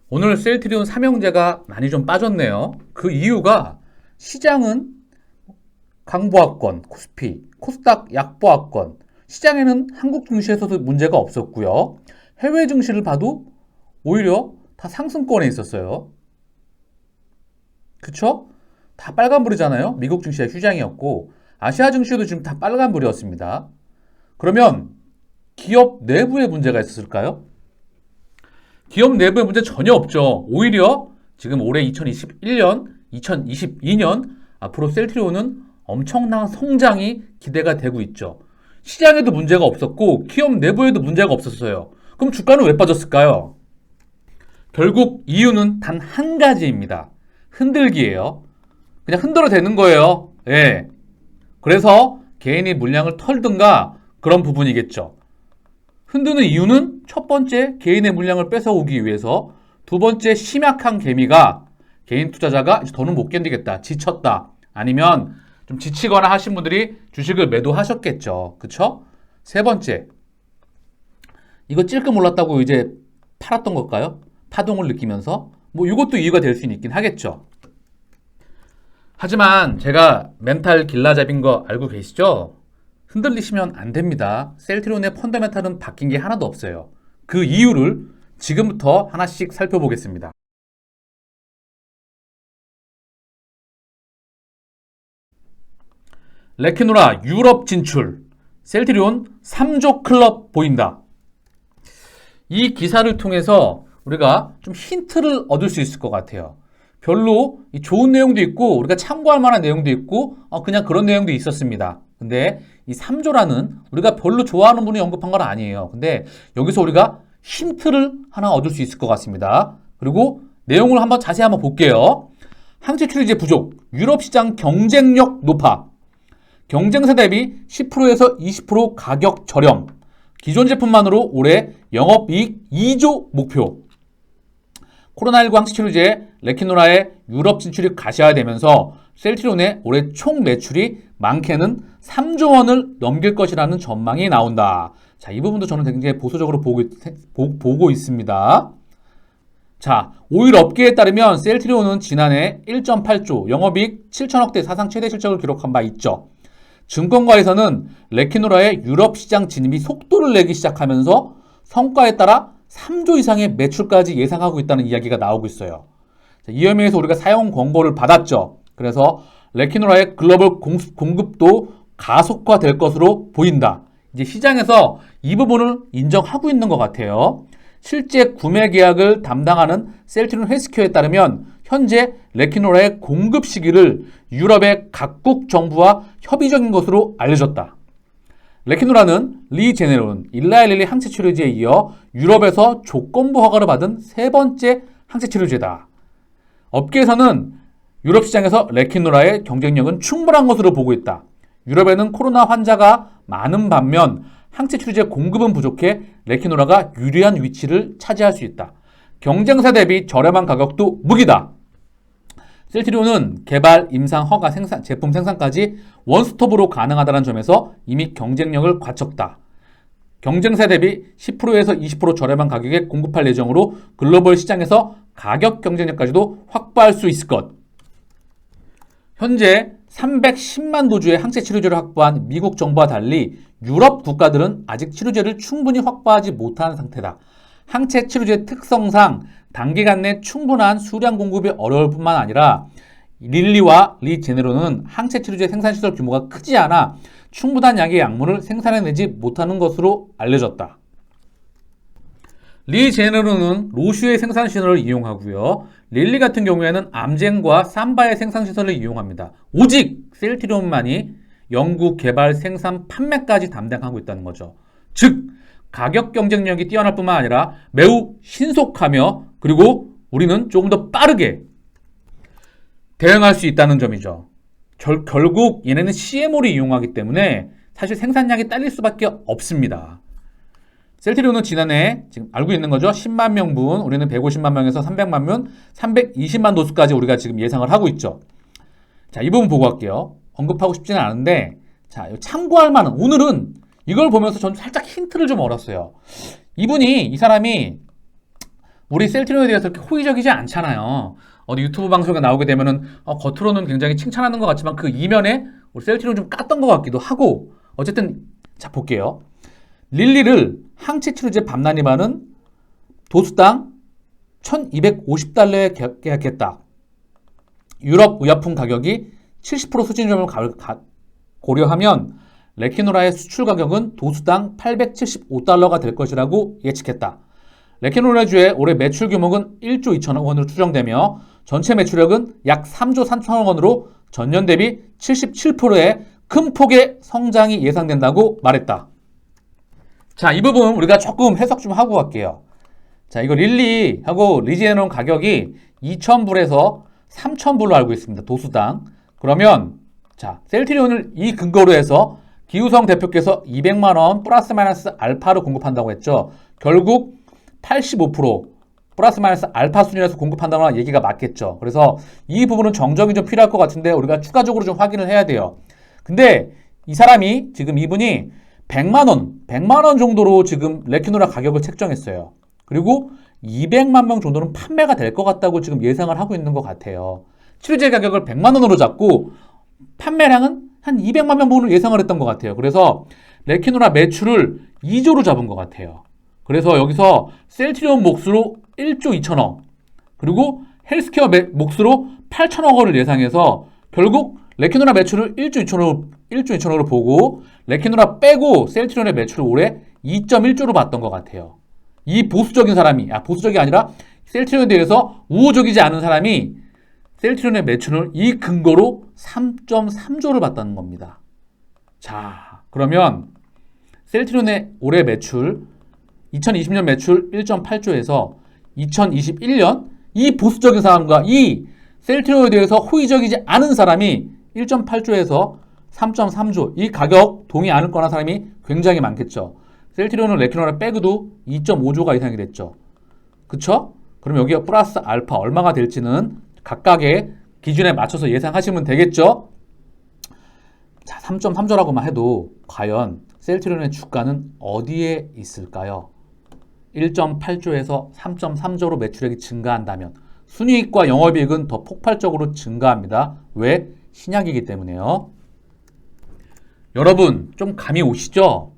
오늘 셀트리온 삼형제가 많이 좀 빠졌네요. 그 이유가 시장은 강보합권, 코스피, 코스닥 약보합권, 시장에는 한국 증시에서도 문제가 없었고요. 해외 증시를 봐도 오히려 다 상승권에 있었어요. 그쵸? 다 빨간불이잖아요. 미국 증시가 휴장이었고 아시아 증시도 지금 다 빨간불이었습니다. 그러면 기업 내부에 문제가 있었을까요? 기업 내부에 문제 전혀 없죠. 오히려 지금 올해 2021년, 2022년 앞으로 셀트리온은 엄청난 성장이 기대가 되고 있죠. 시장에도 문제가 없었고 기업 내부에도 문제가 없었어요. 그럼 주가는 왜 빠졌을까요? 결국 이유는 단 한 가지입니다. 흔들기예요. 그냥 흔들어 대는 거예요. 예. 그래서 개인이 물량을 털든가 그런 부분이겠죠. 흔드는 이유는 첫 번째 개인의 물량을 뺏어오기 위해서, 두 번째 심약한 개미가 개인 투자자가 이제 더는 못 견디겠다, 지쳤다, 아니면 좀 지치거나 하신 분들이 주식을 매도하셨겠죠. 그쵸? 세 번째, 이거 찔끔 올랐다고 이제 팔았던 걸까요? 파동을 느끼면서 뭐 이것도 이유가 될 수 있긴 하겠죠. 하지만 제가 멘탈 길라잡인 거 알고 계시죠? 흔들리시면 안 됩니다. 셀트리온의 펀더멘탈은 바뀐 게 하나도 없어요. 그 이유를 지금부터 하나씩 살펴보겠습니다. 레키노라 유럽 진출, 셀트리온 3조 클럽 보인다. 이 기사를 통해서 우리가 좀 힌트를 얻을 수 있을 것 같아요. 별로 좋은 내용도 있고 우리가 참고할 만한 내용도 있고 그냥 그런 내용도 있었습니다. 근데 이 3조라는 우리가 별로 좋아하는 분이 언급한 건 아니에요. 근데 여기서 우리가 힌트를 하나 얻을 수 있을 것 같습니다. 그리고 내용을 자세히 한번 볼게요. 항체 추리제 부족, 유럽 시장 경쟁력 높아, 경쟁사 대비 10%에서 20% 가격 저렴, 기존 제품만으로 올해 영업이익 2조 목표. 코로나19 항체치료제 레키노라의 유럽 진출이 가시화되면서 셀트리온의 올해 총 매출이 많게는 3조 원을 넘길 것이라는 전망이 나온다. 자, 이 부분도 저는 굉장히 보수적으로 보고 있습니다. 자, 오일 업계에 따르면 셀트리온은 지난해 1.8조, 영업이익 7천억대 사상 최대 실적을 기록한 바 있죠. 증권가에서는 레키노라의 유럽 시장 진입이 속도를 내기 시작하면서 성과에 따라 3조 이상의 매출까지 예상하고 있다는 이야기가 나오고 있어요. 이 의미에서 우리가 사용 권고를 받았죠. 그래서 레키노라의 글로벌 공급도 가속화될 것으로 보인다. 이제 시장에서 이 부분을 인정하고 있는 것 같아요. 실제 구매 계약을 담당하는 셀트리온 헬스케어에 따르면 현재 레키노라의 공급 시기를 유럽의 각국 정부와 협의적인 것으로 알려졌다. 레키노라는 리제네론, 일라일릴리 항체치료제에 이어 유럽에서 조건부 허가를 받은 세 번째 항체치료제다. 업계에서는 유럽 시장에서 레키노라의 경쟁력은 충분한 것으로 보고 있다. 유럽에는 코로나 환자가 많은 반면 항체치료제 공급은 부족해 레키노라가 유리한 위치를 차지할 수 있다. 경쟁사 대비 저렴한 가격도 무기다. 셀트리온은 개발, 임상, 허가, 제품 생산까지 원스톱으로 가능하다는 점에서 이미 경쟁력을 갖췄다. 경쟁사 대비 10%에서 20% 저렴한 가격에 공급할 예정으로 글로벌 시장에서 가격 경쟁력까지도 확보할 수 있을 것. 현재 310만 도주의 항체 치료제를 확보한 미국 정부와 달리 유럽 국가들은 아직 치료제를 충분히 확보하지 못한 상태다. 항체 치료제 특성상 단기간 내 충분한 수량 공급이 어려울 뿐만 아니라 릴리와 리제네론은 항체 치료제 생산 시설 규모가 크지 않아 충분한 양의 약물을 생산해내지 못하는 것으로 알려졌다. 리제네론은 로슈의 생산 시설을 이용하고요. 릴리 같은 경우에는 암젠과 삼바의 생산 시설을 이용합니다. 오직 셀트리온만이 연구, 개발, 생산, 판매까지 담당하고 있다는 거죠. 즉 가격 경쟁력이 뛰어날 뿐만 아니라 매우 신속하며 그리고 우리는 조금 더 빠르게 대응할 수 있다는 점이죠. 결국 얘네는 CMO를 이용하기 때문에 사실 생산량이 딸릴 수밖에 없습니다. 셀트리온은 지난해 지금 알고 있는 거죠. 10만 명분, 우리는 150만 명에서 300만 명, 320만 도수까지 우리가 지금 예상을 하고 있죠. 자, 이 부분 보고 갈게요. 언급하고 싶지는 않은데, 자, 참고할 만한, 오늘은 이걸 보면서 저는 살짝 힌트를 좀 얻었어요. 이 사람이 우리 셀트리온에 대해서 그렇게 호의적이지 않잖아요. 어디 유튜브 방송에 나오게 되면은 겉으로는 굉장히 칭찬하는 것 같지만 그 이면에 우리 셀트리온 좀 깠던 것 같기도 하고 어쨌든 자 볼게요. 릴리를 항체 치료제 밤나니바는 도수당 1250달러에 계약했다. 유럽 의약품 가격이 70% 수준점을 고려하면 레키노라의 수출 가격은 도수당 875달러가 될 것이라고 예측했다. 레키노라주의 올해 매출 규모는 1조 2천억 원으로 추정되며 전체 매출액은 약 3조 3천억 원으로 전년 대비 77%의 큰 폭의 성장이 예상된다고 말했다. 자, 이 부분 우리가 조금 해석 좀 하고 갈게요. 자, 이거 릴리하고 리지에논 가격이 2,000불에서 3,000불로 알고 있습니다. 도수당. 그러면 자, 셀트리온을 이 근거로 해서 기우성 대표께서 200만원 플러스 마이너스 알파로 공급한다고 했죠. 결국 85% 플러스 마이너스 알파 수준에서 공급한다는 얘기가 맞겠죠. 그래서 이 부분은 정정이 좀 필요할 것 같은데 우리가 추가적으로 좀 확인을 해야 돼요. 근데 이 사람이 지금 이분이 100만원 정도로 지금 레키노라 가격을 책정했어요. 그리고 200만 명 정도는 판매가 될 것 같다고 지금 예상을 하고 있는 것 같아요. 치료제 가격을 100만원으로 잡고 판매량은 한 200만 명 정도로 예상을 했던 것 같아요. 그래서 레키노라 매출을 2조로 잡은 것 같아요. 그래서 여기서 셀트리온 몫으로 1조 2천억 그리고 헬스케어 몫으로 8천억 원을 예상해서 결국 레키노라 매출을 1조 2천억으로 보고 레키노라 빼고 셀트리온의 매출을 올해 2.1조로 봤던 것 같아요. 이 보수적인 사람이 보수적이 아니라 셀트리온에 대해서 우호적이지 않은 사람이 셀트리온의 매출을 이 근거로 3.3조를 봤다는 겁니다. 자, 그러면 셀트리온의 올해 매출 2020년 매출 1.8조에서 2021년 이 보수적인 사람과 이 셀트리온에 대해서 호의적이지 않은 사람이 1.8조에서 3.3조 이 가격 동의 않을 거나 사람이 굉장히 많겠죠. 셀트리온은 레키노라 빼고도 2.5조가 이상이 됐죠. 그쵸? 그럼 여기가 플러스 알파 얼마가 될지는 각각의 기준에 맞춰서 예상하시면 되겠죠. 자, 3.3조라고만 해도 과연 셀트리온의 주가는 어디에 있을까요? 1.8조에서 3.3조로 매출액이 증가한다면 순이익과 영업이익은 더 폭발적으로 증가합니다. 왜? 신약이기 때문에요. 여러분 좀 감이 오시죠?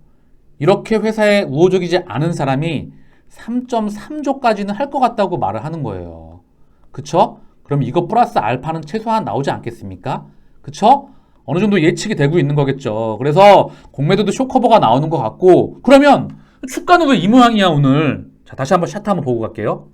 이렇게 회사에 우호적이지 않은 사람이 3.3조까지는 할 것 같다고 말을 하는 거예요. 그쵸? 그럼 이거 플러스 알파는 최소한 나오지 않겠습니까? 그쵸? 어느 정도 예측이 되고 있는 거겠죠. 그래서 공매도도 쇼커버가 나오는 것 같고 그러면 주가는 왜 이 모양이야 오늘? 자, 다시 한번 차트 한번 보고 갈게요.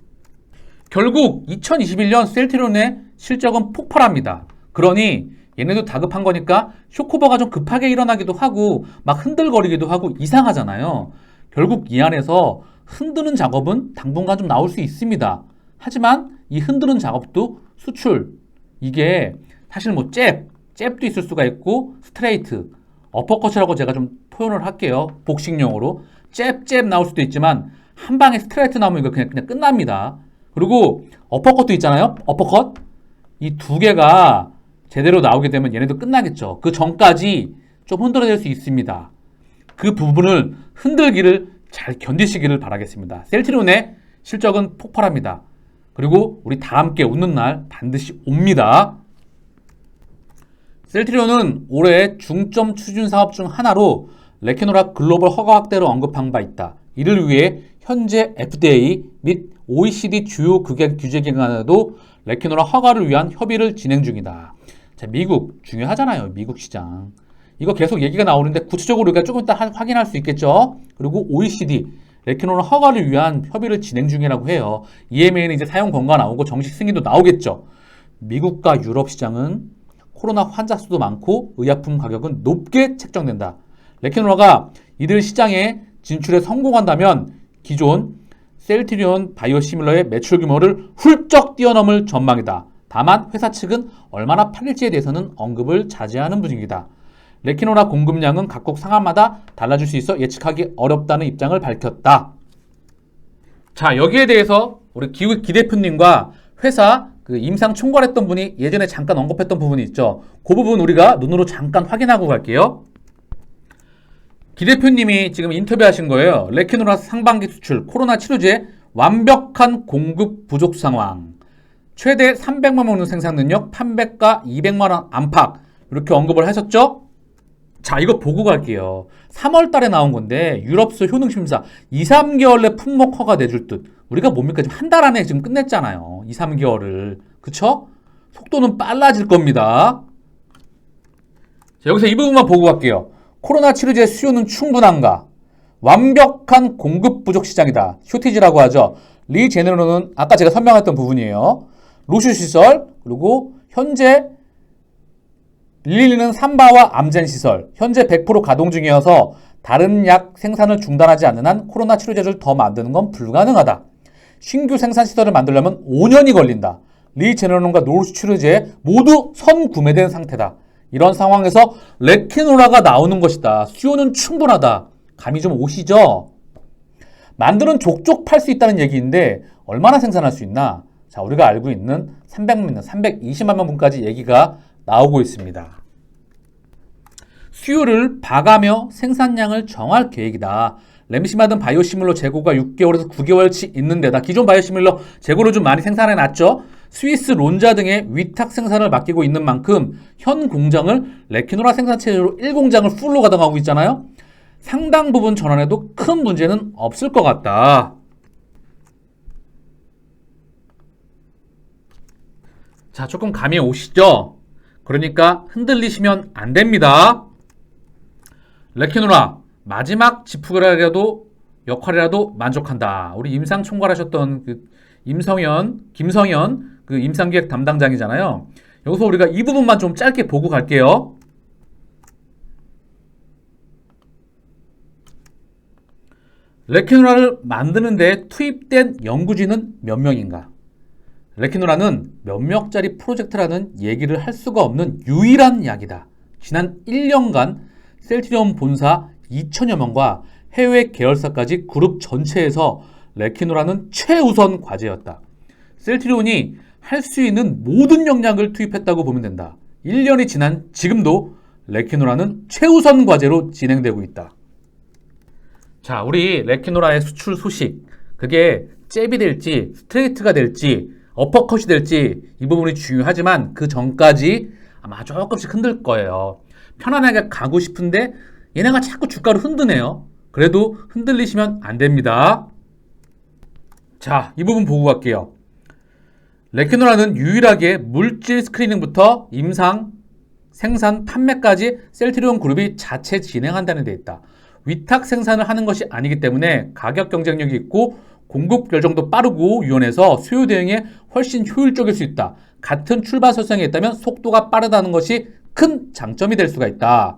결국 2021년 셀트리온의 실적은 폭발합니다. 그러니 얘네도 다급한 거니까 쇼커버가 좀 급하게 일어나기도 하고 막 흔들거리기도 하고 이상하잖아요. 결국 이 안에서 흔드는 작업은 당분간 좀 나올 수 있습니다. 하지만 이 흔드는 작업도 수출 이게 사실 뭐 잽도 있을 수가 있고 스트레이트 어퍼컷이라고 제가 좀 표현을 할게요. 복식용어로 잽 나올 수도 있지만 한 방에 스트레이트 나오면 이거 그냥 끝납니다. 그리고 어퍼컷도 있잖아요. 어퍼컷 이 두 개가 제대로 나오게 되면 얘네도 끝나겠죠. 그 전까지 좀 흔들어질 수 있습니다. 그 부분을 흔들기를 잘 견디시기를 바라겠습니다. 셀트리온의 실적은 폭발합니다. 그리고 우리 다 함께 웃는 날 반드시 옵니다. 셀트리온은 올해 중점 추진 사업 중 하나로 레키노라 글로벌 허가 확대를 언급한 바 있다. 이를 위해 현재 FDA 및 OECD 주요 규제기관에도 레키노라 허가를 위한 협의를 진행 중이다. 자, 미국 중요하잖아요. 미국 시장. 이거 계속 얘기가 나오는데 구체적으로 우리가 조금 이따 확인할 수 있겠죠. 그리고 OECD 레키노라 허가를 위한 협의를 진행 중이라고 해요. EMA는 이제 사용 권고가 나오고 정식 승인도 나오겠죠. 미국과 유럽 시장은 코로나 환자 수도 많고 의약품 가격은 높게 책정된다. 레키노라가 이들 시장에 진출에 성공한다면 기존 셀트리온 바이오시밀러의 매출 규모를 훌쩍 뛰어넘을 전망이다. 다만 회사 측은 얼마나 팔릴지에 대해서는 언급을 자제하는 분위기다. 레키노라 공급량은 각국 상황마다 달라질 수 있어 예측하기 어렵다는 입장을 밝혔다. 자, 여기에 대해서 우리 기 대표님과 회사 임상 총괄했던 분이 예전에 잠깐 언급했던 부분이 있죠. 그 부분 우리가 눈으로 잠깐 확인하고 갈게요. 기 대표님이 지금 인터뷰하신 거예요. 레키노라 상반기 수출 코로나 치료제 완벽한 공급 부족 상황, 최대 300만 명 생산 능력, 판매가 200만 원 안팎 이렇게 언급을 하셨죠? 자, 이거 보고 갈게요. 3월 달에 나온 건데 유럽수 효능 심사 2, 3개월 내 품목 허가 내줄 듯. 우리가 뭡니까? 지금 한 달 안에 지금 끝냈잖아요. 2, 3개월을. 그쵸? 속도는 빨라질 겁니다. 자, 여기서 이 부분만 보고 갈게요. 코로나 치료제 수요는 충분한가? 완벽한 공급 부족 시장이다. 쇼티지라고 하죠. 리제네론은 아까 제가 설명했던 부분이에요. 로슈 시설, 그리고 현재 릴리는 삼바와 암젠 시설, 현재 100% 가동 중이어서 다른 약 생산을 중단하지 않는 한 코로나 치료제를 더 만드는 건 불가능하다. 신규 생산 시설을 만들려면 5년이 걸린다. 리제네론과 노르슈 치료제 모두 선구매된 상태다. 이런 상황에서 레키노라가 나오는 것이다. 수요는 충분하다. 감이 좀 오시죠? 만드는 족족 팔 수 있다는 얘기인데 얼마나 생산할 수 있나? 자, 우리가 알고 있는 300만 명, 320만 명분까지 얘기가 나오고 있습니다. 수요를 봐가며 생산량을 정할 계획이다. 램시마든 바이오시밀러 재고가 6개월에서 9개월치 있는 데다 기존 바이오시밀러 재고를 좀 많이 생산해 놨죠. 스위스 론자 등의 위탁 생산을 맡기고 있는 만큼 현 공장을 레키노라 생산체제로 1공장을 풀로 가동하고 있잖아요. 상당 부분 전환에도 큰 문제는 없을 것 같다. 자, 조금 감이 오시죠? 그러니까 흔들리시면 안 됩니다. 레키노라 마지막 지푸라기라도 역할이라도 만족한다. 우리 임상 총괄하셨던 그 김성현 그 임상기획 담당장이잖아요. 여기서 우리가 이 부분만 좀 짧게 보고 갈게요. 레키노라를 만드는데 투입된 연구진은 몇 명인가? 레키노라는 몇 명짜리 프로젝트라는 얘기를 할 수가 없는 유일한 약이다. 지난 1년간 셀트리온 본사 2천여 명과 해외 계열사까지 그룹 전체에서 레키노라는 최우선 과제였다. 셀트리온이 할 수 있는 모든 역량을 투입했다고 보면 된다. 1년이 지난 지금도 레키노라는 최우선 과제로 진행되고 있다. 자, 우리 레키노라의 수출 소식, 그게 잽이 될지 스트레이트가 될지 어퍼컷이 될지 이 부분이 중요하지만 그 전까지 아마 조금씩 흔들 거예요. 편안하게 가고 싶은데 얘네가 자꾸 주가를 흔드네요. 그래도 흔들리시면 안 됩니다. 자, 이 부분 보고 갈게요. 레키노라는 유일하게 물질 스크리닝부터 임상, 생산, 판매까지 셀트리온 그룹이 자체 진행한다는 데 있다. 위탁 생산을 하는 것이 아니기 때문에 가격 경쟁력이 있고 공급 결정도 빠르고 유연해서 수요 대응에 훨씬 효율적일 수 있다. 같은 출발 설정에 있다면 속도가 빠르다는 것이 큰 장점이 될 수가 있다.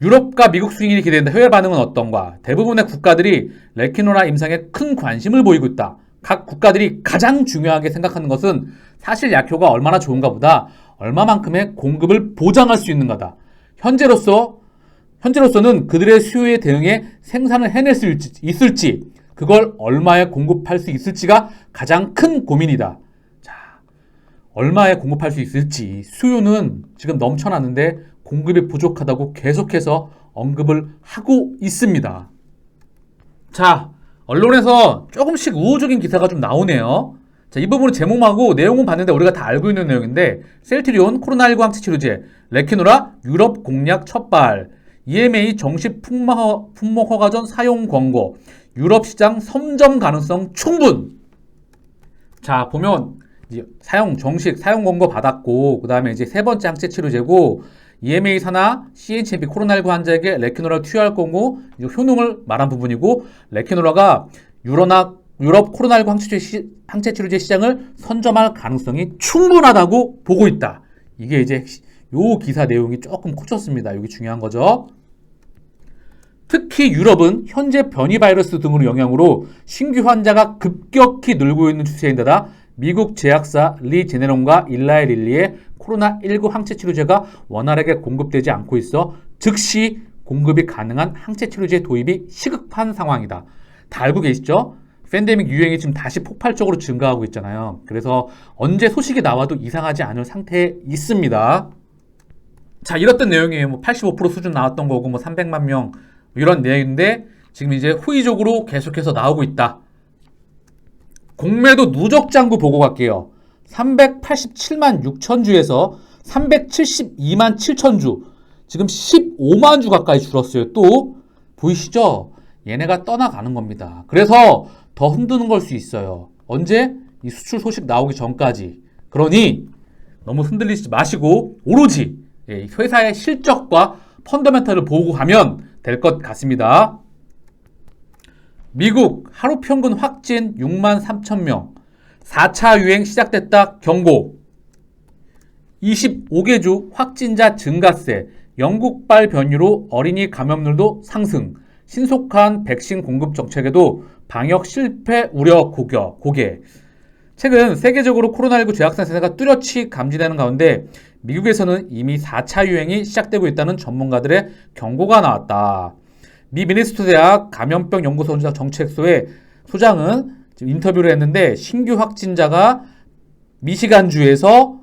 유럽과 미국 수익이 기대된다. 해외 반응은 어떤가? 대부분의 국가들이 레키노라 임상에 큰 관심을 보이고 있다. 각 국가들이 가장 중요하게 생각하는 것은 사실 약효가 얼마나 좋은가 보다 얼마만큼의 공급을 보장할 수 있는가다. 현재로서는 그들의 수요에 대응해 생산을 해낼 수 있을지 그걸 얼마에 공급할 수 있을지가 가장 큰 고민이다. 자, 얼마에 공급할 수 있을지 수요는 지금 넘쳐나는데 공급이 부족하다고 계속해서 언급을 하고 있습니다. 자, 언론에서 조금씩 우호적인 기사가 좀 나오네요. 자, 이 부분은 제목하고 내용은 봤는데 우리가 다 알고 있는 내용인데 셀트리온 코로나19 항체 치료제, 레키노라 유럽 공략 첫발, EMA 정식 품목 허가 전 사용 권고, 유럽 시장 선점 가능성 충분. 자, 보면 이제 정식 사용 권고 받았고, 그 다음에 이제 세 번째 항체 치료제고, EMA 산하 CHMP 코로나19 환자에게 레키노라 투여할 권고, 효능을 말한 부분이고, 레키노라가 유럽 코로나19 항체 치료제 시장을 선점할 가능성이 충분하다고 보고 있다. 이게 이제 요 기사 내용이 조금 꽂혔습니다. 여기 중요한 거죠. 특히 유럽은 현재 변이 바이러스 등으로 영향으로 신규 환자가 급격히 늘고 있는 추세인데다 미국 제약사 리제네론과 일라이 릴리의 코로나19 항체 치료제가 원활하게 공급되지 않고 있어 즉시 공급이 가능한 항체 치료제 도입이 시급한 상황이다. 다 알고 계시죠? 팬데믹 유행이 지금 다시 폭발적으로 증가하고 있잖아요. 그래서 언제 소식이 나와도 이상하지 않을 상태에 있습니다. 자, 이랬던 내용이에요. 뭐 85% 수준 나왔던 거고, 뭐 300만 명, 이런 내용인데, 지금 이제 후의적으로 계속해서 나오고 있다. 공매도 누적장부 보고 갈게요. 387만 6천 주에서 372만 7천 주. 지금 15만 주 가까이 줄었어요. 또 보이시죠? 얘네가 떠나가는 겁니다. 그래서 더 흔드는 걸 수 있어요. 언제? 이 수출 소식 나오기 전까지. 그러니 너무 흔들리지 마시고 오로지 회사의 실적과 펀더멘탈을 보고 가면 될 것 같습니다. 미국 하루 평균 확진 6만 3천 명. 4차 유행 시작됐다 경고. 25개 주 확진자 증가세. 영국발 변이로 어린이 감염률도 상승. 신속한 백신 공급 정책에도 방역 실패 우려 고개. 최근 세계적으로 코로나19 재확산세가 뚜렷이 감지되는 가운데 미국에서는 이미 4차 유행이 시작되고 있다는 전문가들의 경고가 나왔다. 미 미네소타 대학 감염병 연구소 정책소의 소장은 지금 인터뷰를 했는데 신규 확진자가 미시간주에서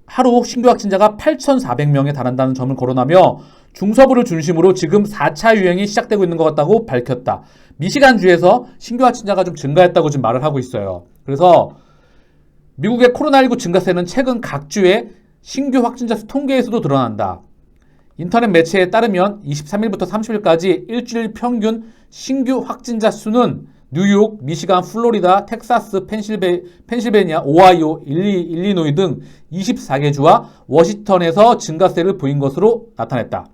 하루 신규 확진자가 8,400명에 달한다는 점을 거론하며 중서부를 중심으로 지금 4차 유행이 시작되고 있는 것 같다고 밝혔다. 미시간주에서 신규 확진자가 좀 증가했다고 지금 말을 하고 있어요. 그래서 미국의 코로나19 증가세는 최근 각 주의 신규 확진자 수 통계에서도 드러난다. 인터넷 매체에 따르면 23일부터 30일까지 일주일 평균 신규 확진자 수는 뉴욕, 미시간, 플로리다, 텍사스, 펜실베니아, 오하이오, 일리노이 등 24개 주와 워싱턴에서 증가세를 보인 것으로 나타냈다.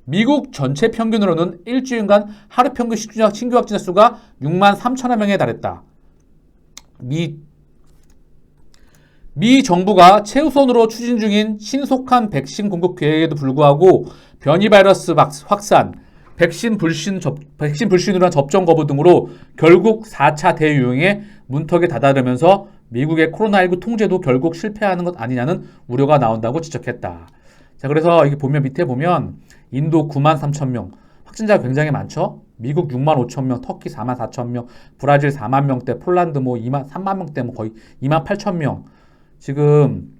미국 전체 평균으로는 일주일간 하루 평균 신규 확진자 수가 6만 3천여 명에 달했다. 미 정부가 최우선으로 추진 중인 신속한 백신 공급 계획에도 불구하고 변이 바이러스 확산, 백신 불신으로 한 접종 거부 등으로 결국 4차 대유행의 문턱에 다다르면서 미국의 코로나19 통제도 결국 실패하는 것 아니냐는 우려가 나온다고 지적했다. 자, 그래서 이게 밑에 보면 인도 9만 3천 명, 확진자가 굉장히 많죠? 미국 6만 5천 명, 터키 4만 4천 명, 브라질 4만 명대, 폴란드 3만 명대, 거의 2만 8천 명. 지금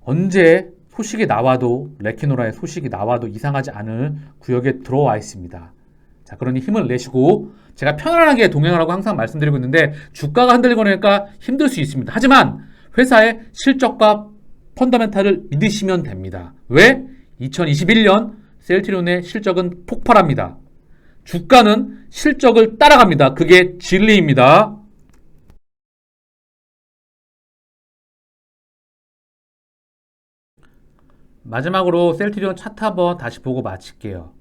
언제 소식이 나와도 레키노라의 소식이 나와도 이상하지 않을 구역에 들어와 있습니다. 자, 그러니 힘을 내시고 제가 편안하게 동행하라고 항상 말씀드리고 있는데 주가가 흔들리거나 힘들 수 있습니다. 하지만 회사의 실적과 펀더멘탈을 믿으시면 됩니다. 왜? 2021년 셀트리온의 실적은 폭발합니다. 주가는 실적을 따라갑니다. 그게 진리입니다. 마지막으로 셀트리온 차트 한번 다시 보고 마칠게요.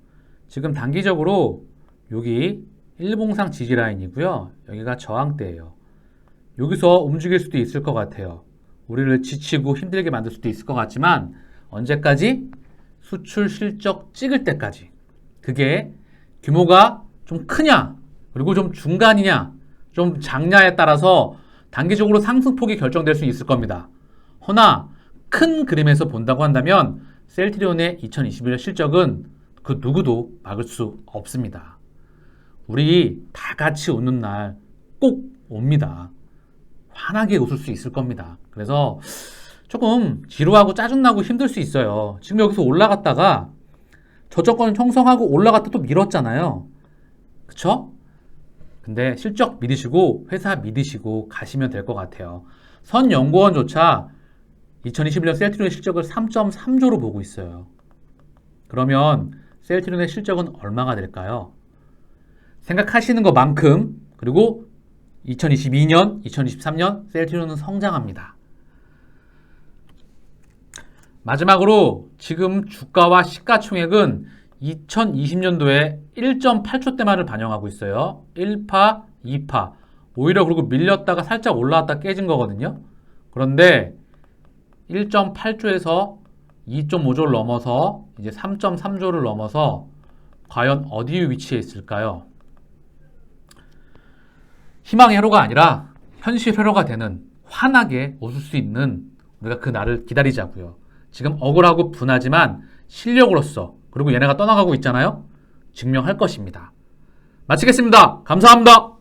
지금 단기적으로 여기 일봉상 지지라인이고요. 여기가 저항대예요. 여기서 움직일 수도 있을 것 같아요. 우리를 지치고 힘들게 만들 수도 있을 것 같지만 언제까지? 수출 실적 찍을 때까지. 그게 규모가 좀 크냐 그리고 좀 중간이냐 좀 작냐에 따라서 단기적으로 상승폭이 결정될 수 있을 겁니다. 허나 큰 그림에서 본다고 한다면 셀트리온의 2021년 실적은 그 누구도 막을 수 없습니다. 우리 다 같이 웃는 날 꼭 옵니다. 환하게 웃을 수 있을 겁니다. 그래서 조금 지루하고 짜증나고 힘들 수 있어요. 지금 여기서 올라갔다가 저저권 형성하고 올라갔다 또 밀었잖아요. 그쵸? 근데 실적 믿으시고 회사 믿으시고 가시면 될 것 같아요. 선연구원조차 2021년 셀트리온의 실적을 3.3조로 보고 있어요. 그러면 셀트리온의 실적은 얼마가 될까요? 생각하시는 것만큼 그리고 2022년, 2023년 셀트리온은 성장합니다. 마지막으로 지금 주가와 시가총액은 2020년도에 1.8조대만을 반영하고 있어요. 1파, 2파. 오히려 그리고 밀렸다가 살짝 올라왔다 깨진 거거든요. 그런데 1.8조에서 2.5조를 넘어서 이제 3.3조를 넘어서 과연 어디에 위치해 있을까요? 희망의 회로가 아니라 현실 회로가 되는 환하게 웃을 수 있는 우리가 그 날을 기다리자고요. 지금 억울하고 분하지만 실력으로서 그리고 얘네가 떠나가고 있잖아요. 증명할 것입니다. 마치겠습니다. 감사합니다.